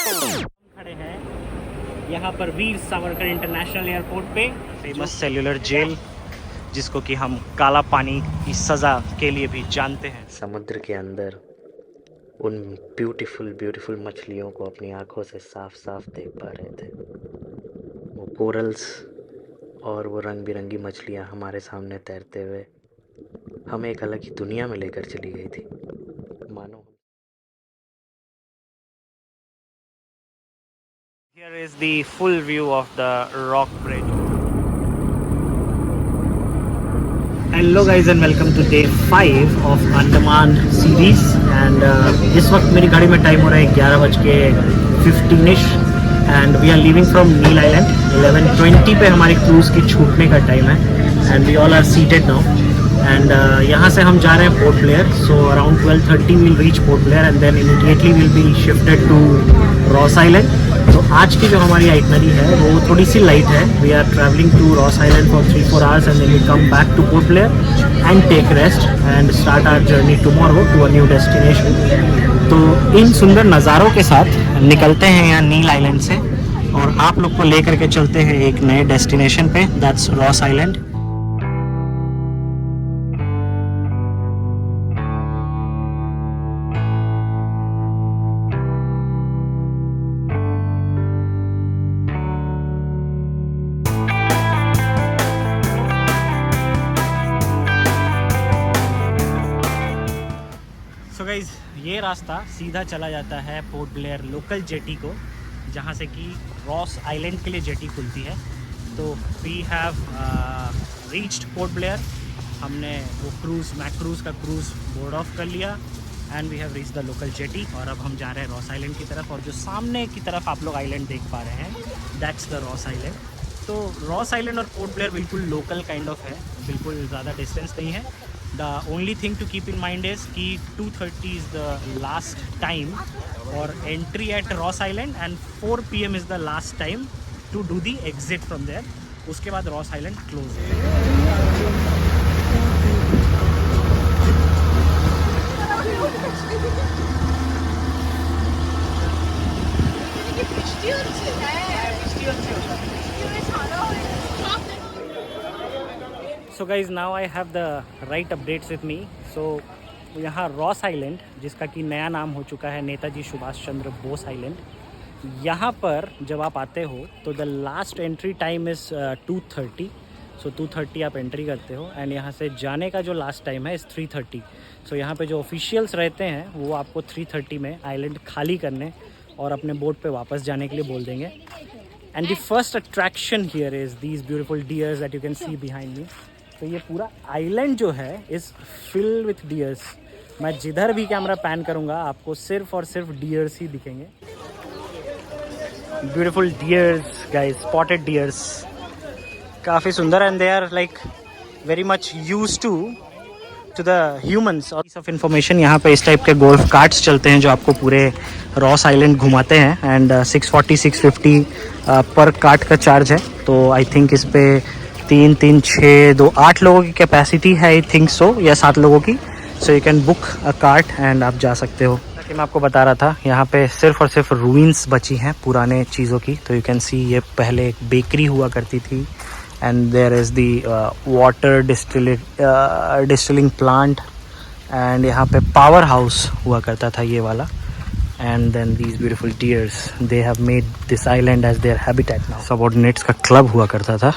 खड़े हैं यहाँ पर वीर सावरकर इंटरनेशनल एयरपोर्ट पे, फेमस सेल्यूलर जेल जिसको कि हम काला पानी की सज़ा के लिए भी जानते हैं। समुद्र के अंदर उन ब्यूटीफुल मछलियों को अपनी आंखों से साफ साफ देख पा रहे थे। वो कोरल्स और वो रंग बिरंगी मछलियाँ हमारे सामने तैरते हुए हमें एक अलग ही दुनिया में लेकर चली गई थी। मानो Here is the full view of the rock bridge. Hello guys and welcome to day 5 of Andaman series and इस वक्त मेरी गाड़ी में टाइम हो रहा है 11:15 and we are leaving from Neil Island. 11:20 पे हमारी क्रूज की छूटने का टाइम है and we all are seated now. And यहाँ से हम जा रहे हैं port Blair. So around 12:30 we'll reach Port Blair and then immediately we'll be shifted to Ross Island. तो आज की जो हमारी आइटनरी है वो थोड़ी सी लाइट है. We are travelling to Ross Island for 3-4 hours and then we come back to Port Blair and take rest and start our journey tomorrow to a new destination. तो इन सुंदर नज़ारों के साथ निकलते हैं यहाँ नील आइलैंड से और आप लोग को लेकर के चलते हैं एक नए डेस्टिनेशन पे, that's Ross island. So guys ये रास्ता सीधा चला जाता है पोर्ट ब्लेयर लोकल जेटी को, जहाँ से कि रॉस आइलैंड के लिए जेटी खुलती है. तो we have reached Port Blair. हमने वो मैक क्रूज़ का क्रूज़ बोर्ड ऑफ कर लिया and we have reach the local jetty. और अब हम जा रहे हैं रॉस आइलैंड की तरफ. और जो सामने की तरफ आप लोग आइलैंड देख पा रहे हैं दैट्स द रॉस आइलैंड. तो रॉस आइलैंड और पोर्ट ब्लेयर बिल्कुल लोकल काइंड ऑफ है, बिल्कुल ज़्यादा डिस्टेंस नहीं है. The only thing to keep in mind is कि 2:30 is the last time for entry at Ross Island and 4 PM is the last time to do the exit from there. उसके बाद Ross Island close. So guys now I have the right updates with me. So यहाँ Ross island, जिसका कि नया नाम हो चुका है नेताजी सुभाष चंद्र बोस आइलैंड, यहाँ पर जब आप आते हो तो the last entry time is 2:30. सो 2:30 आप एंट्री करते हो एंड यहाँ से जाने का जो लास्ट टाइम है इज़ 3:30. सो यहाँ पे जो ऑफिशियल्स रहते हैं वो आपको 3:30 में आइलैंड खाली करने और अपने बोट पे वापस जाने के लिए बोल देंगे. And the first attraction here is these beautiful dears that you can see behind me. तो ये पूरा आइलैंड जो है इज़ फिल्ड विथ डियर्स. मैं जिधर भी कैमरा पैन करूँगा आपको सिर्फ और सिर्फ डियर्स ही दिखेंगे. Beautiful deers guys, spotted deers, काफ़ी सुंदर and they are like very much used to the humans. और पीस ऑफ इन्फॉर्मेशन, यहाँ पे इस टाइप के गोल्फ कार्ट्स चलते हैं जो आपको पूरे रॉस आइलैंड घुमाते हैं एंड 640-650 पर कार्ट का चार्ज है. तो आई थिंक इस पे 3, 6, 2, 8 लोगों की कैपेसिटी है, आई थिंक सो, या 7 लोगों की. So you can book a cart and आप जा सकते हो. कि मैं आपको बता रहा था यहाँ पे सिर्फ और सिर्फ रूइंस बची हैं पुराने चीज़ों की. तो यू कैन सी ये पहले एक बेकरी हुआ करती थी and there is the water distilling plant and यहाँ पे पावर हाउस हुआ करता था ये वाला. And then these beautiful deers, they have made this island as their habitat now. Subordinates का क्लब हुआ करता था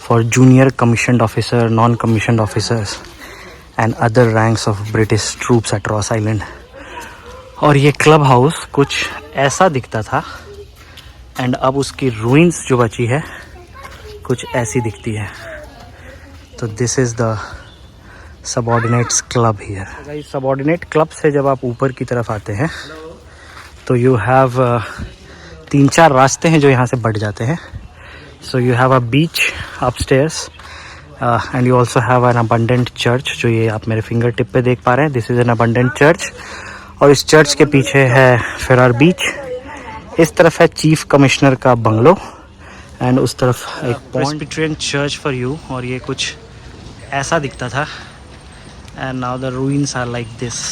for junior commissioned officer, non-commissioned officers and other ranks of British troops at Ross Island. और ये club house कुछ ऐसा दिखता था एंड अब उसकी रूइंस जो बची है कुछ ऐसी दिखती है. तो this is the subordinates club here. Subordinate club से जब आप ऊपर की तरफ आते हैं तो यू हैव 3-4 रास्ते हैं जो यहाँ से बढ़ जाते हैं. So you have a beach upstairs and you also have an abundant church जो ये आप मेरे फिंगर टिप पे देख पा रहे हैं. This is an abundant church और इस चर्च के पीछे है फेरार बीच. इस तरफ है चीफ कमिश्नर का बंगलो एंड उस तरफ एक प्रेस्बिटेरियन चर्च फॉर यू. और ये कुछ ऐसा दिखता था and now the ruins are like this.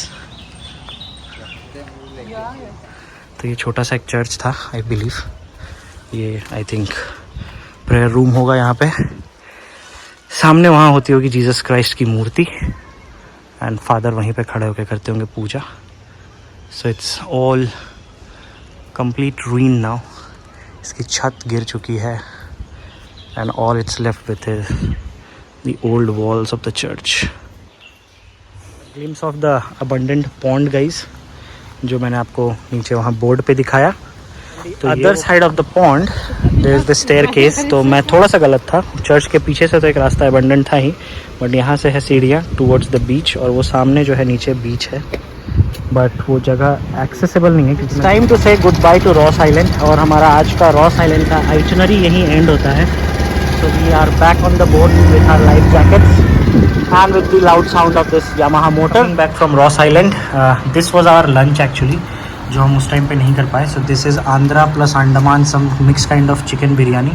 तो ये छोटा सा एक चर्च था आई बिलीव, ये आई थिंक प्रेयर रूम होगा यहाँ पे। सामने वहाँ होती होगी जीसस क्राइस्ट की मूर्ति एंड फादर वहीं पे खड़े होकर करते होंगे पूजा। So it's all complete ruin now. इसकी छत गिर चुकी है and all it's left with the old walls of the church. Glimpse of the abundant pond guys, जो मैंने आपको नीचे वहाँ बोर्ड पे दिखाया। तो other side of the pond there is the staircase. तो मैं थोड़ा सा गलत था, चर्च के पीछे से तो एक रास्ता अबंडेंट था ही, बट यहाँ से है सीढ़ियाँ टुवर्ड्स द बीच, और वो सामने जो है नीचे बीच है, बट वो जगह एक्सेसिबल नहीं है क्योंकि time to say goodbye to Ross Island. और हमारा आज का रॉस आइलैंड का आइटनरी यहीं एंड होता है। So we are back on the boat with our life jackets and with the loud sound of this Yamaha motor back from Ross Island. This was our lunch actually, जो हम उस time पे नहीं कर पाए. So this is Andhra plus Andaman, some mixed kind of chicken biryani.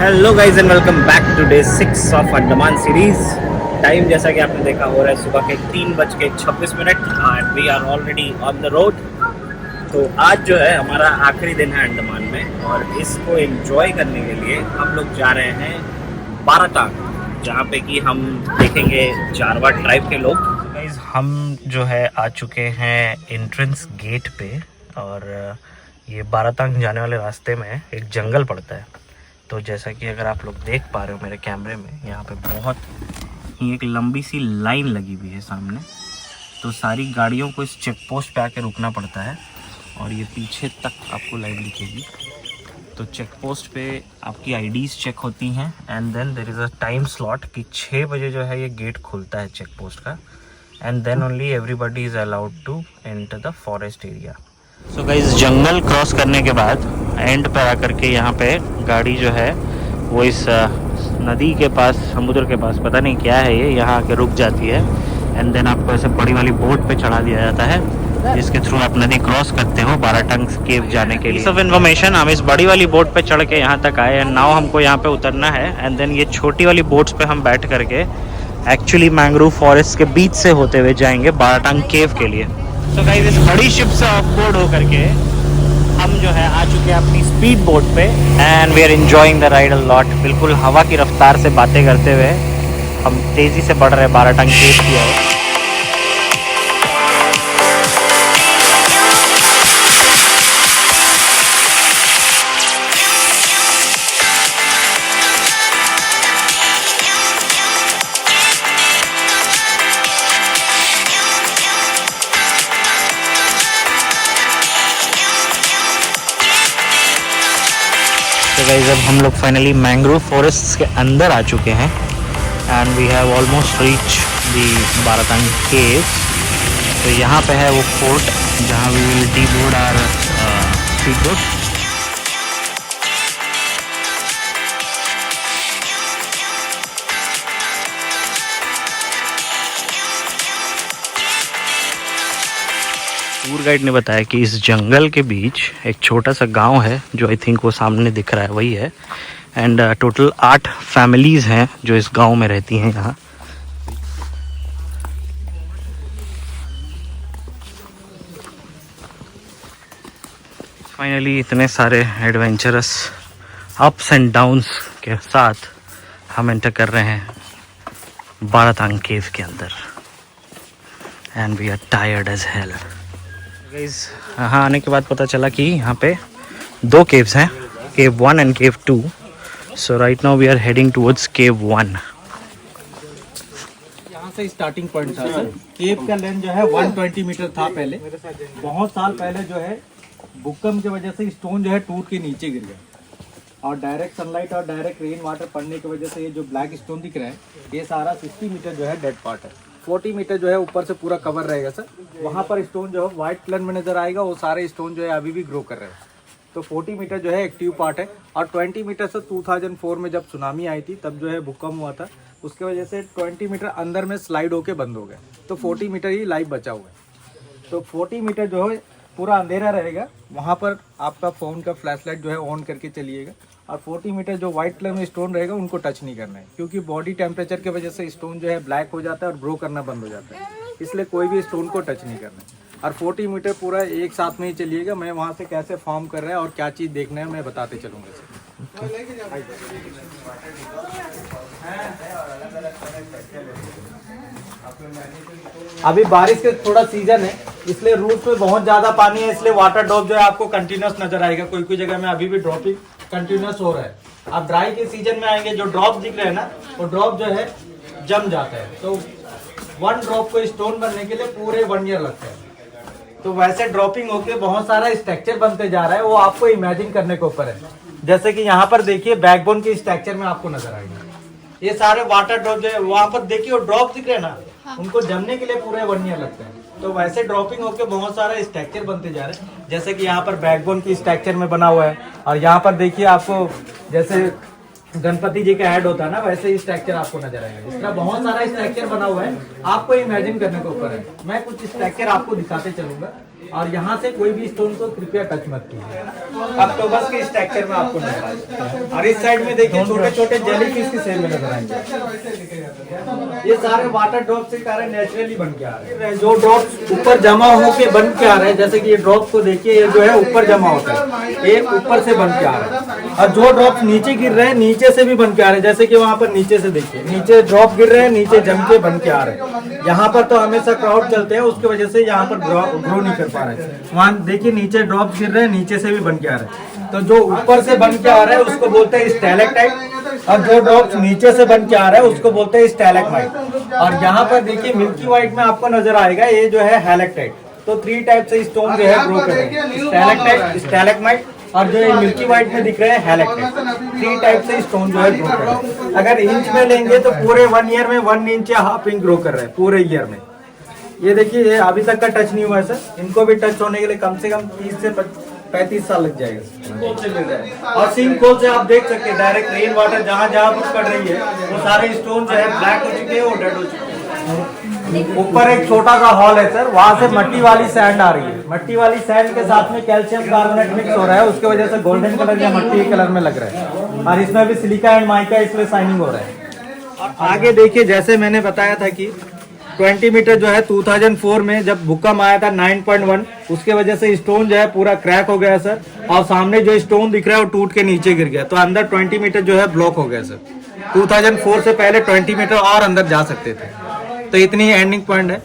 Hello guys and welcome back to day 6 of Andaman series. Time जैसा कि आपने देखा हो रहा है सुबह के 3:26 and we are already on the road. तो आज जो है हमारा आखिरी दिन है अंडमान में, और इसको एंजॉय करने के लिए हम लोग जा रहे हैं बाराटांग, जहाँ पे कि हम देखेंगे जारवा ट्राइब के लोग। गाइस हम जो है आ चुके हैं एंट्रेंस गेट पे, और ये बाराटांग जाने वाले रास्ते में एक जंगल पड़ता है। तो जैसा कि अगर आप लोग देख पा रहे हो मेरे कैमरे में, यहाँ पे बहुत ही एक लंबी सी लाइन लगी हुई है सामने। तो सारी गाड़ियों को इस चेक पोस्ट पे आके रुकना पड़ता है, और ये पीछे तक आपको लाइन दिखेगी। तो चेक पोस्ट पे आपकी आईडीज़ चेक होती हैं, and then there is a time slot कि 6 बजे जो है ये गेट खुलता है चेक पोस्ट का, and then only everybody is allowed to enter the forest area. So guys जंगल क्रॉस करने के बाद एंड पर आकर के यहाँ पे गाड़ी जो है वो इस नदी के पास, समुद्र के पास, पता नहीं क्या है ये, यहाँ आके रुक जाती है, एंड देन आपको ऐसे बड़ी वाली बोट पे चढ़ा दिया जाता है, जिसके थ्रू आप नदी क्रॉस करते हो बाराटांग केव जाने के लिए। सब इन्फॉर्मेशन, हम इस बड़ी वाली बोट पे चढ़ के यहाँ तक आए, एंड नाउ हमको यहाँ पे उतरना है, एंड देन ये छोटी वाली बोट्स पे हम बैठ करके एक्चुअली मैंग्रोव फॉरेस्ट के बीच से होते हुए जाएंगे बाराटांग केव के लिए। तो गाइस इस बड़ी शिप से ऑफ बोर्ड होकर के हम जो है आ चुके हैं अपनी स्पीड बोट पे, and we are enjoying the ride a lot. बिल्कुल हवा की रफ्तार से बातें करते हुए हम तेज़ी से बढ़ रहे हैं बाराटांग केव की ओर। तो गाइस अब हम लोग फाइनली मैंग्रोव फॉरेस्ट के अंदर आ चुके हैं, and we have almost reach the Baratang cave. तो यहाँ पे है वो फोर्ट जहाँ we will deboard our speed boat. Tour guide ने बताया कि इस जंगल के बीच एक छोटा सा गांव है, जो आई थिंक वो सामने दिख रहा है वही है, एंड टोटल 8 फैमिलीज़ हैं जो इस गांव में रहती हैं यहाँ। फाइनली इतने सारे एडवेंचरस अप्स एंड डाउन्स के साथ हम एंटर कर रहे हैं बाराटांग केव के अंदर, and we are tired as hell. Guys यहाँ आने के बाद पता चला कि यहाँ पे 2 केव्स हैं, cave 1 and cave 2। So right now we are heading towards cave 1। यहाँ से स्टार्टिंग पॉइंट था सर। केव का लेंथ जो है 120 मीटर था पहले। बहुत साल पहले जो है भूकंप की वजह से स्टोन जो है टूट के नीचे गिर गया, और डायरेक्ट सनलाइट और डायरेक्ट रेन वाटर पड़ने की वजह से ये जो ब्लैक स्टोन दिख रहा है, ये सारा 60 मीटर जो है डेड पार्ट है। 40 मीटर जो है ऊपर से पूरा कवर रहेगा सर। वहाँ पर स्टोन जो है व्हाइट कलर में नजर आएगा, वो सारे स्टोन जो है अभी भी ग्रो कर रहे हैं। तो 40 मीटर जो है एक्टिव पार्ट है, और 20 मीटर से 2004 में जब सुनामी आई थी तब जो है भूकंप हुआ था, उसके वजह से 20 मीटर अंदर में स्लाइड होके बंद हो गया। तो 40 मीटर ही लाइव बचा हुआ है। तो 40 मीटर जो है पूरा अंधेरा रहेगा, वहाँ पर आपका फ़ोन का फ्लैश लाइट जो है ऑन करके चलिएगा। और 40 मीटर जो व्हाइट कलर में स्टोन रहेगा उनको टच नहीं करना है, क्योंकि बॉडी टेम्परेचर की वजह से स्टोन जो है ब्लैक हो जाता है और ग्रो करना बंद हो जाता है, इसलिए कोई भी स्टोन को टच नहीं करना है। और 40 मीटर पूरा एक साथ में ही चलिएगा। मैं वहाँ से कैसे फॉर्म कर रहा है और क्या चीज़ देखना है मैं बताते चलूँगा सर। अभी बारिश के थोड़ा सीजन है, इसलिए रूट पे बहुत ज्यादा पानी है, इसलिए वाटर ड्रॉप जो है आपको कंटिन्यूस नजर आएगा। कोई कोई जगह में अभी भी ड्रॉपिंग कंटिन्यूस हो रहा है। आप ड्राई के सीजन में आएंगे, जो ड्रॉप दिख रहे हैं ना, वो ड्रॉप जो है जम जाता है। तो 1 ड्रॉप को स्टोन बनने के लिए पूरे 1 ईयर लगता है। तो वैसे ड्रॉपिंग होके बहुत सारा स्ट्रक्चर बनते जा रहा है, वो आपको इमेजिन करने के ऊपर है। जैसे कि यहाँ पर देखिए बैकबोन के स्ट्रक्चर में आपको नजर आएगा। ये सारे वाटर ड्रॉप जो है वहाँ पर देखिए, वो ड्रॉप दिख रहे हैं ना, उनको जमने के लिए पूरे 1 ईयर लगता है। तो वैसे ड्रॉपिंग होके बहुत सारा स्ट्रक्चर बनते जा रहे हैं। जैसे कि यहाँ पर बैकबोन की स्ट्रक्चर में बना हुआ है, और यहाँ पर देखिए आपको जैसे गणपति जी का हेड होता है ना, वैसे ही स्ट्रक्चर आपको नजर आएगा। इस तरह बहुत सारा स्ट्रक्चर बना हुआ है, आपको इमेजिन करने के ऊपर है। मैं कुछ स्ट्रक्चर आपको दिखाते चलूंगा, और यहाँ से कोई भी स्टोन को कृपया टच मत कीजिए। ऑक्टोपस के स्ट्रक्चर में आपको नजर आएगा, और इस साइड में देखिए छोटे छोटे जेलीफिश की शेप में नजर आएंगे। ये सारे वाटर ड्रॉप से कारण नेचुरली बन के आ रहे हैं। जो ड्रॉप ऊपर जमा होके बन के आ रहे हैं, जैसे कि ये ड्रॉप को देखिए, ये जो है ऊपर जमा होता है, ये ऊपर से बन के आ रहा है। और जो ड्रॉप नीचे गिर रहे हैं, नीचे से भी बन के आ रहे हैं। जैसे कि वहाँ पर नीचे से देखिए, नीचे ड्रॉप गिर रहे हैं, नीचे जम के बन के आ रहे हैं। यहाँ पर तो हमेशा क्राउड चलते हैं, उसकी वजह से यहाँ पर ग्रो नहीं कर पा रहे हैं। वहाँ देखिए नीचे ड्रॉप गिर रहे हैं, नीचे से भी बन के आ रहे हैं। तो जो ऊपर से बन के आ रहा है उसको बोलते हैं स्टैलेक्टाइट, और जो ड्रॉप नीचे से बन के आ रहा है उसको बोलते हैं स्टैलेग्माइट। और यहाँ पर देखिए मिल्की व्हाइट में आपको नजर आएगा, ये जो है हैलेक्टाइट। तो 3 टाइप से स्टोन जो है ग्रो कर रहे हैं, स्टैलेक्टाइट, स्टैलेग्माइट, और जो ये मिल्की व्हाइट में दिख रहे हैं हैलेक्टाइट। 3 टाइप से स्टोन जो है ग्रो कर रहे हैं। अगर इंच में लेंगे तो पूरे 1 ईयर में 1 इंच या हाफ इंच ग्रो कर रहे हैं पूरे ईयर में। ये देखिए, ये अभी तक का टच नहीं हुआ है सर। इनको भी टच होने के लिए कम से कम 30 से 35 साल लग जाएगा। और सिंक होल से आप देख सकते हैं डायरेक्ट रेन वाटर जहाँ जहाँ भी पड़ रही है, वो सारे स्टोन जो है ब्लैक हो चुके हैं, वो डेड हो चुके हैं। ऊपर एक छोटा सा हॉल है सर, वहाँ से मट्टी वाली सैंड आ रही है। मट्टी वाली सैंड के साथ में कैल्शियम कार्बोनेट मिक्स हो रहा है, उसके वजह से गोल्डन कलर या मट्टी के कलर में लग रहा है। और इसमें भी सिलिका एंड माइका, इसलिए शाइनिंग हो रहा है। और आगे देखिए, जैसे मैंने बताया था कि 20 मीटर जो है 2004 में जब भूकंप आया था 9.1, उसके वजह से स्टोन जो है पूरा क्रैक हो गया सर। और सामने जो स्टोन दिख रहा है वो टूट के नीचे गिर गया, तो अंदर 20 मीटर जो है ब्लॉक हो गया सर। 2004 से पहले 20 मीटर और अंदर जा सकते थे। तो इतनी ही एंडिंग पॉइंट है।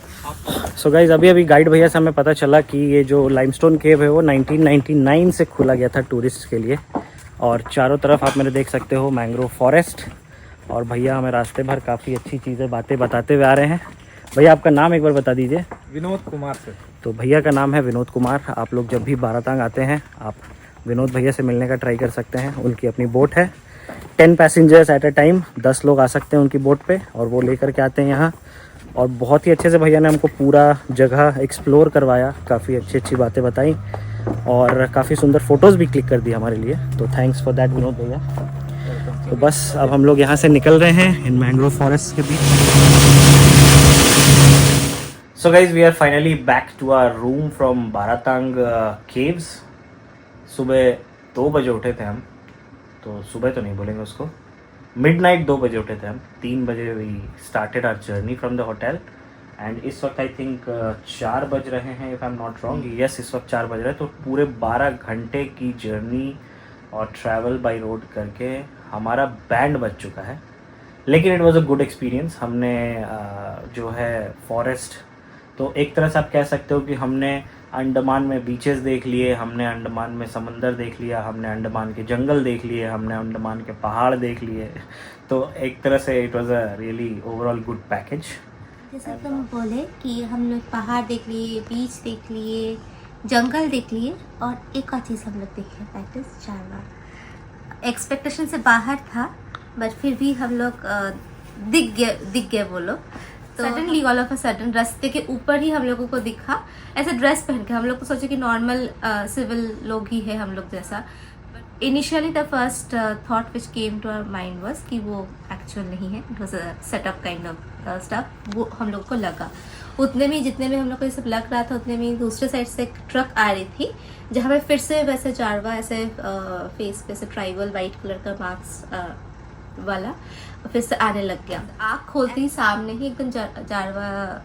सो गाइज, अभी गाइड भैया से हमें पता चला कि ये जो लाइमस्टोन केव है वो 1999 से खुला गया था टूरिस्ट के लिए। और चारों तरफ आप मेरे देख सकते हो मैंग्रोव फॉरेस्ट, और भैया हमें रास्ते भर काफ़ी अच्छी चीज़ें बातें बताते हुए आ रहे हैं। भैया आपका नाम एक बार बता दीजिए। विनोद कुमार सर। तो भैया का नाम है विनोद कुमार। आप लोग जब भी बारातांग आते हैं, आप विनोद भैया से मिलने का ट्राई कर सकते हैं। उनकी अपनी बोट है, 10 पैसेंजर्स एट अ टाइम, 10 लोग आ सकते हैं उनकी बोट पे, और वो लेकर के आते हैं यहाँ। और बहुत ही अच्छे से भैया ने हमको पूरा जगह एक्सप्लोर करवाया, काफ़ी अच्छी अच्छी बातें बताई, और काफ़ी सुंदर फ़ोटोज़ भी क्लिक कर दी हमारे लिए। तो थैंक्स फॉर दैट विनोद भैया। तो बस अब हम लोग यहाँ से निकल रहे हैं इन मैंग्रोव फॉरेस्ट के बीच। So guys, we are finally back to our room from Baratang caves. सुबह 2 बजे उठे थे हम, तो सुबह तो नहीं बोलेंगे उसको, मिडनाइट 2 बजे उठे थे हम। 3 बजे we started our journey from the hotel, and इस वक्त आई थिंक 4 बज रहे हैं, if I am not wrong. Yes, इस वक्त 4 बज रहे हैं। तो पूरे 12 घंटे की जर्नी और ट्रैवल बाय रोड करके हमारा बैंड बज चुका है, लेकिन it was a good experience. हमने जो है फॉरेस्ट, तो एक तरह से आप कह सकते हो कि हमने अंडमान में बीचेस देख लिए, हमने अंडमान में समंदर देख लिया, हमने अंडमान के जंगल देख लिए, हमने अंडमान के पहाड़ देख लिए। तो एक तरह से it was a really overall good package. जैसा तुम बोले कि हम लोग पहाड़ देख लिए, बीच देख लिए, जंगल देख लिए, और एक और चीज़ हम लोग देखे, दैट इज चारवार। एक्सपेक्टेशन से बाहर था, बट फिर भी हम लोग दिख गए वो लोग। तो suddenly all of a sudden रास्ते के ऊपर ही हम लोगों को दिखा, ऐसे ड्रेस पहन के। हम लोग को सोचे कि नॉर्मल सिविल लोग ही है हम लोग जैसा। But initially the first thought which came to our mind was कि वो एक्चुअल नहीं है, it was a setup kind of stuff, वो हम लोग को लगा। उतने में जितने में हम लोग को ये सब लग रहा था उतने में दूसरे साइड से एक ट्रक आ रही थी, जहाँ पे फिर से वैसे जारवा ऐसे फेस पे से ट्राइबल वाइट कलर का मास्क वाला फिर से आने लग गया। आँख खोलती ही सामने ही एकदम जारवा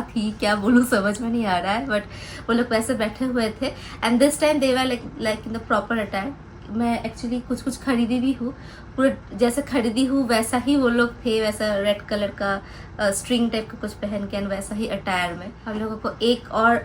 थी, क्या बोलूँ समझ में नहीं आ रहा है, बट वो लोग वैसे बैठे हुए थे and this time they were like in the proper attire. मैं एक्चुअली कुछ खरीदी भी हूँ, पूरा जैसे खरीदी हूँ वैसा ही वो लोग थे, वैसा रेड कलर का स्ट्रिंग टाइप का कुछ पहन के एंड वैसा ही अटायर में। हम लोगों को एक और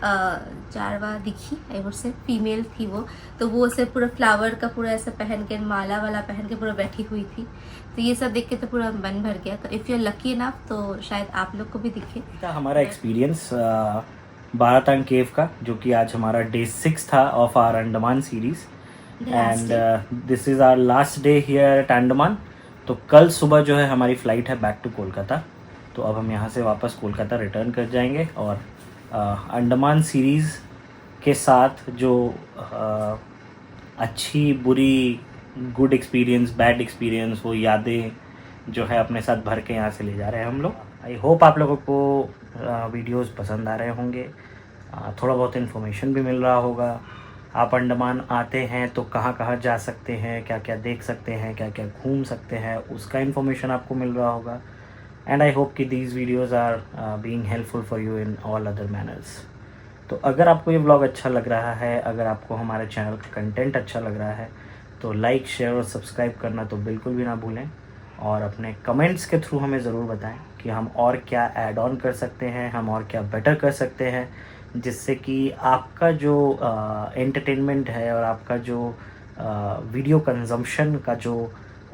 जारवा दिखी, आई वुड से फीमेल थी वो, तो वो ऐसे पूरा फ्लावर का पूरा ऐसे पहन के माला वाला पहन के पूरा बैठी हुई थी। तो ये सब देख के तो पूरा मन भर गया। तो if you are lucky enough तो शायद आप लोग को भी दिखे। हमारा एक्सपीरियंस बारातांग केव का, जो कि आज हमारा डे 6 था of our Andaman series and this is our last day here at Andaman. तो कल सुबह जो है हमारी फ़्लाइट है बैक टू कोलकाता। तो अब हम यहाँ से वापस कोलकाता रिटर्न कर जाएंगे और अंडमान सीरीज़ के साथ जो अच्छी बुरी, गुड एक्सपीरियंस, बैड एक्सपीरियंस, वो यादें जो है अपने साथ भर के यहाँ से ले जा रहे हैं हम लोग। आई होप आप लोगों को वीडियोस पसंद आ रहे होंगे, थोड़ा बहुत इन्फॉर्मेशन भी मिल रहा होगा। आप अंडमान आते हैं तो कहाँ कहाँ जा सकते हैं, क्या क्या देख सकते हैं, क्या क्या घूम सकते हैं, उसका इन्फॉर्मेशन आपको मिल रहा होगा। एंड आई होप कि these videos are being helpful for you in all other manners. तो अगर आपको ये व्लॉग अच्छा लग रहा है, अगर आपको हमारे चैनल का कंटेंट अच्छा लग रहा है, तो लाइक, शेयर और सब्सक्राइब करना तो बिल्कुल भी ना भूलें। और अपने कमेंट्स के थ्रू हमें ज़रूर बताएं कि हम और क्या ऐड ऑन कर सकते हैं, हम और क्या बेटर कर सकते हैं, जिससे कि आपका जो एंटरटेनमेंट है और आपका जो वीडियो कंजम्पशन का जो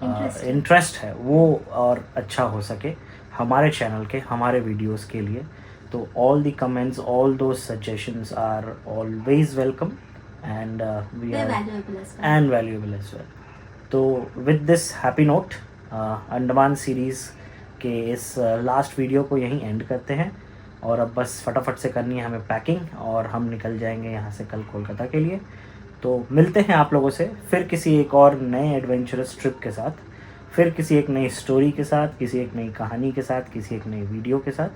इंटरेस्ट है वो और अच्छा हो सके हमारे चैनल के, हमारे वीडियोस के लिए। तो all the comments, all those suggestions are always welcome and we are valuable as well. तो with this happy note Andaman series के इस लास्ट वीडियो को यहीं एंड करते हैं और अब बस फटाफट से करनी है हमें पैकिंग और हम निकल जाएंगे यहाँ से कल कोलकाता के लिए। तो मिलते हैं आप लोगों से फिर किसी एक और नए एडवेंचरस ट्रिप के साथ, फिर किसी एक नई स्टोरी के साथ, किसी एक नई कहानी के साथ, किसी एक नई वीडियो के साथ।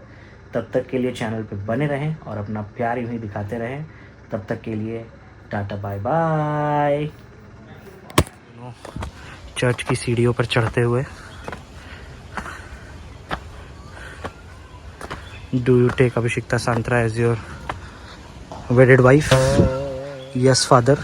तब तक के लिए चैनल पे बने रहें और अपना प्यार यूँ ही दिखाते रहें। तब तक के लिए टाटा बाय बाय। चर्च की सीढ़ियों पर चढ़ते हुए, do you take Abhishikta Santra as your wedded wife? Yes father.